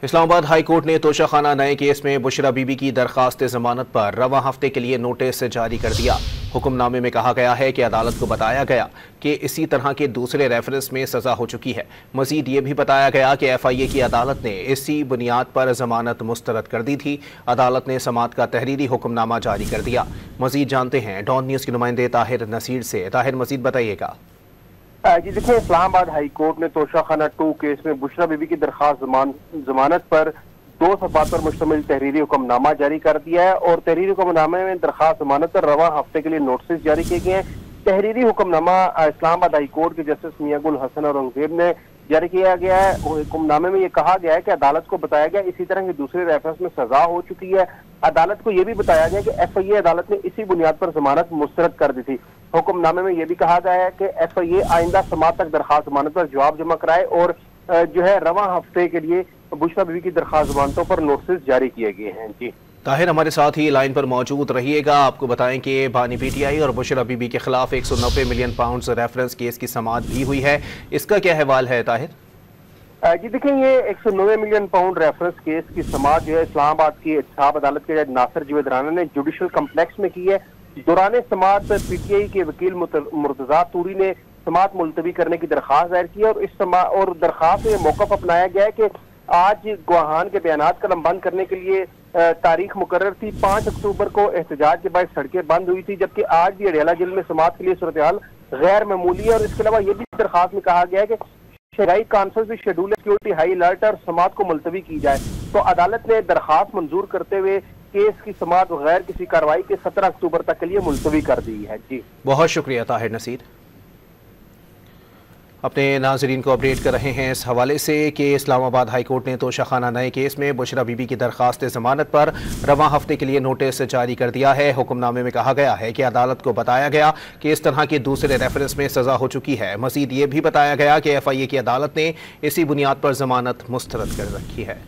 Islamabad high court ने तोशाखाना नए case में बुशरा बीबी की दरखास्त जमानत पर रवां हफ्ते के लिए नोटिस जारी कर दिया। हुक्मनामे में कहा गया है कि अदालत को बताया गया कि इसी तरह के दूसरे रेफरेंस में सजा हो चुकी है। मजीद ये भी बताया गया कि FIA की अदालत ने इसी बुनियाद पर जमानत मुस्तरद कर दी थी। अदालत ने समाअत का तहरीरी हुक्मनामा जारी कर दिया। मजीद जानते हैं डॉन न्यूज़ के नुमाइंदे ताहिर नसीर से। ताहिर, मजीद बताइएगा। जी देखिए, इस्लामाबाद हाई कोर्ट ने तोशाखाना 2 केस में बुशरा बीबी की दरखास्त जमानत पर 2 सफ़हात पर मुश्तमिल तहरीरी हुक्मनामा जारी कर दिया है और तहरीरी हुक्मनामे में दरखास्त जमानत पर रवां हफ्ते के लिए नोटिस जारी किए गए हैं। तहरीरी हुक्मनामा इस्लामाबाद हाई कोर्ट के जस्टिस मियां गुल हसन औरंगजेब ने जारी किया गया है। हुक्मनामे में ये कहा गया है कि अदालत को बताया गया इसी तरह के दूसरे रेफरेंस में सजा हो चुकी है। अदालत को यह भी बताया गया कि FIA अदालत ने इसी बुनियाद पर जमानत मुस्तरद कर दी थी। हुक्मनामे में यह भी कहा गया है कि FIA आइंदा समाअत तक दरखास्त जमानत पर जवाब जमा कराए और जो है रवां हफ्ते के लिए बुशरा बीबी की दरखास्त जमानतों पर नोटिस जारी किए गए हैं। जी ताहिर, हमारे साथ ही लाइन पर मौजूद रहिएगा। आपको बताएं कि बानी PTI और बुशरा बीबी के खिलाफ 190 मिलियन पाउंड रेफरेंस केस की समाअत भी हुई है। इसका क्या हवाल है ताहिर? जी देखिए, ये 190 मिलियन पाउंड रेफरेंस केस की समाअत जो है इस्लामाबाद की एहतसाब अदालत के जज नासिर जावेद राना ने जुडिशल कम्प्लेक्स में की है। दौरान समाअत PTI के वकील मुर्तजा तूरी ने समाअत मुलतवी करने की दरखास्त दायर की और दरखास्त में मौक़िफ़ अपनाया गया है कि आज गवाहान के बयानात कलमबंद करने के लिए तारीख मुकर्रर थी। 5 अक्टूबर को एहतजाज के बाद सड़कें बंद हुई थी, जबकि आज भी अडेला जेल में समाअत के लिए सूरत हाल गैर मामूली है। और इसके अलावा ये भी दरखास्त में कहा गया है कि शरई कॉन्फ्रेंस भी शेड्यूल सिक्योरिटी हाई अलर्ट और समाअत को मुलतवी की जाए। तो अदालत ने दरखास्त मंजूर करते हुए केस की समाअत बगैर किसी कार्रवाई के 17 अक्टूबर तक के लिए मुलतवी कर दी है। जी बहुत शुक्रिया ताहिर नसीर। अपने नाजरीन को अपडेट कर रहे हैं इस हवाले से कि इस्लामाबाद हाई कोर्ट ने तोशाखाना नए केस में बुशरा बीबी की दरखास्त जमानत पर रवां हफ्ते के लिए नोटिस जारी कर दिया है। हुक्मनामे में कहा गया है कि अदालत को बताया गया कि इस तरह के दूसरे रेफरेंस में सजा हो चुकी है। मजीद ये भी बताया गया कि FIA की अदालत ने इसी बुनियाद पर जमानत मुस्तरद कर रखी है।